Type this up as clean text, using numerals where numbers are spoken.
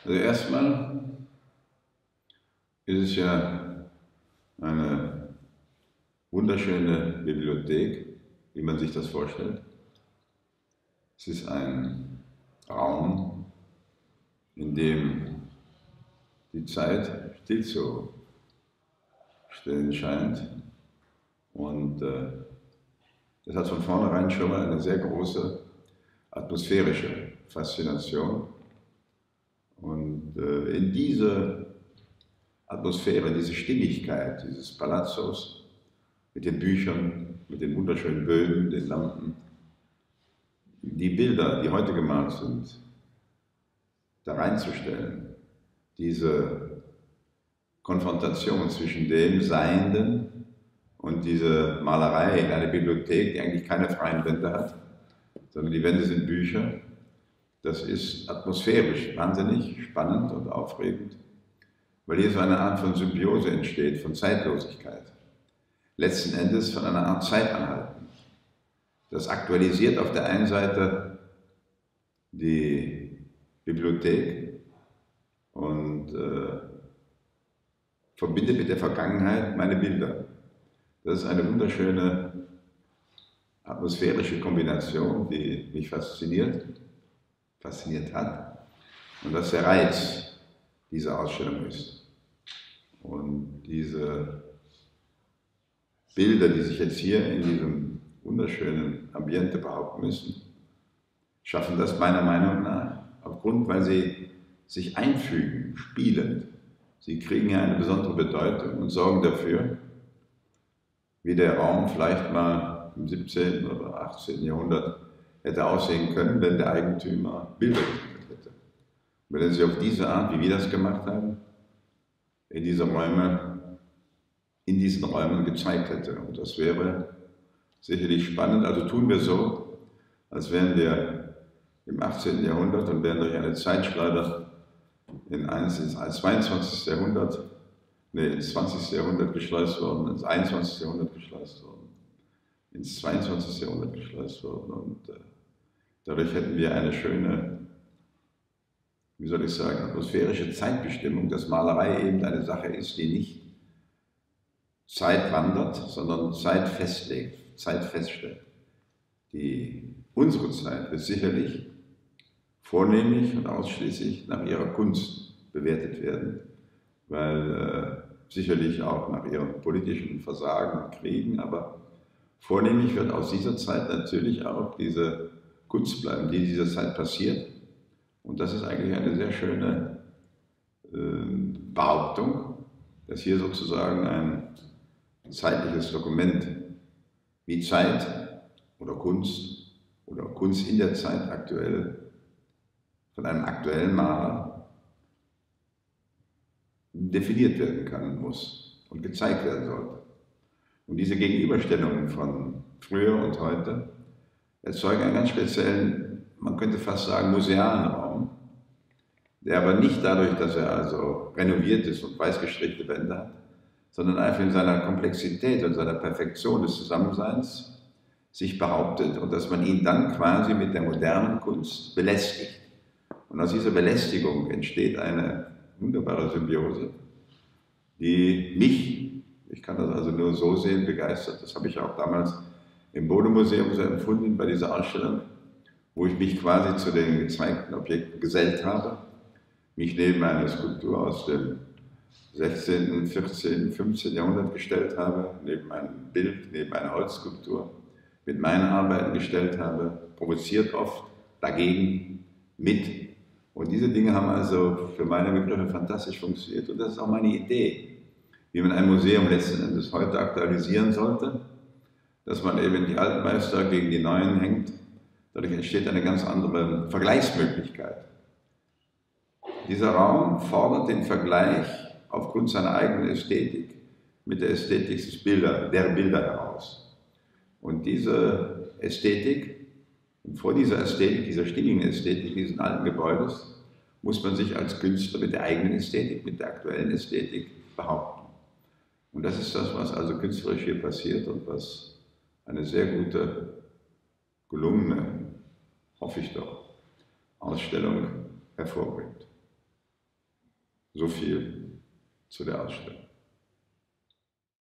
Also erstmal ist es ja eine wunderschöne Bibliothek, wie man sich das vorstellt. Es ist ein Raum, in dem die Zeit stillzustehen scheint. Und das hat von vornherein schon mal eine sehr große atmosphärische Faszination. Und in diese Atmosphäre, diese Stimmigkeit dieses Palazzos mit den Büchern, mit den wunderschönen Böden, den Lampen, die Bilder, die heute gemalt sind, da reinzustellen, diese Konfrontation zwischen dem Seienden und diese Malerei in einer Bibliothek, die eigentlich keine freien Wände hat, sondern die Wände sind Bücher. Das ist atmosphärisch wahnsinnig spannend und aufregend, weil hier so eine Art von Symbiose entsteht, von Zeitlosigkeit. Letzten Endes von einer Art Zeitanhalten. Das aktualisiert auf der einen Seite die Bibliothek und verbindet mit der Vergangenheit meine Bilder. Das ist eine wunderschöne atmosphärische Kombination, die mich fasziniert hat. Und das der Reiz dieser Ausstellung ist. Und diese Bilder, die sich jetzt hier in diesem wunderschönen Ambiente behaupten müssen, schaffen das meiner Meinung nach, weil sie sich einfügen, spielend. Sie kriegen ja eine besondere Bedeutung und sorgen dafür, wie der Raum vielleicht mal im 17. oder 18. Jahrhundert hätte aussehen können, wenn der Eigentümer Bilder gemalt hätte. Wenn er sie auf diese Art, wie wir das gemacht haben, in diesen Räumen gezeigt hätte. Und das wäre sicherlich spannend. Also tun wir so, als wären wir im 18. Jahrhundert und wären durch eine Zeitschleuder ins 20. Jahrhundert geschleust worden, ins 21. Jahrhundert geschleust worden, ins 22. Jahrhundert geschleust worden. Und dadurch hätten wir eine schöne, wie soll ich sagen, atmosphärische Zeitbestimmung, dass Malerei eben eine Sache ist, die nicht Zeit wandert, sondern Zeit festlegt, Zeit feststellt. Unsere Zeit wird sicherlich vornehmlich und ausschließlich nach ihrer Kunst bewertet werden, weil sicherlich auch nach ihrem politischen Versagen und Kriegen, aber vornehmlich wird aus dieser Zeit natürlich auch diese Kunst bleiben, die in dieser Zeit passiert. Und das ist eigentlich eine sehr schöne Behauptung, dass hier sozusagen ein zeitliches Dokument wie Zeit oder Kunst in der Zeit aktuell von einem aktuellen Maler definiert werden kann und muss und gezeigt werden sollte. Und diese Gegenüberstellungen von früher und heute erzeugen einen ganz speziellen, man könnte fast sagen, musealen Raum, der aber nicht dadurch, dass er also renoviert ist und weiß gestrichene Wände hat, sondern einfach in seiner Komplexität und seiner Perfektion des Zusammenseins sich behauptet und dass man ihn dann quasi mit der modernen Kunst belästigt. Und aus dieser Belästigung entsteht eine wunderbare Symbiose, die mich, ich kann das also nur so sehen, begeistert. Das habe ich auch damals im Bode-Museum so empfunden bei dieser Ausstellung, wo ich mich quasi zu den gezeigten Objekten gesellt habe, mich neben eine Skulptur aus dem 16., 14., 15. Jahrhundert gestellt habe, neben ein Bild, neben eine Holzskulptur, mit meinen Arbeiten gestellt habe, provoziert oft, dagegen, mit. Und diese Dinge haben also für meine Begriffe fantastisch funktioniert. Und das ist auch meine Idee, wie man ein Museum letzten Endes heute aktualisieren sollte, dass man eben die alten Meister gegen die neuen hängt. Dadurch entsteht eine ganz andere Vergleichsmöglichkeit. Dieser Raum fordert den Vergleich aufgrund seiner eigenen Ästhetik mit der Ästhetik der Bilder heraus. Und diese Ästhetik, und vor dieser Ästhetik, dieser stimmigen Ästhetik dieses alten Gebäudes, muss man sich als Künstler mit der eigenen Ästhetik, mit der aktuellen Ästhetik behaupten. Und das ist das, was also künstlerisch hier passiert und was eine sehr gute, gelungene, hoffe ich doch, Ausstellung hervorbringt. So viel zu der Ausstellung.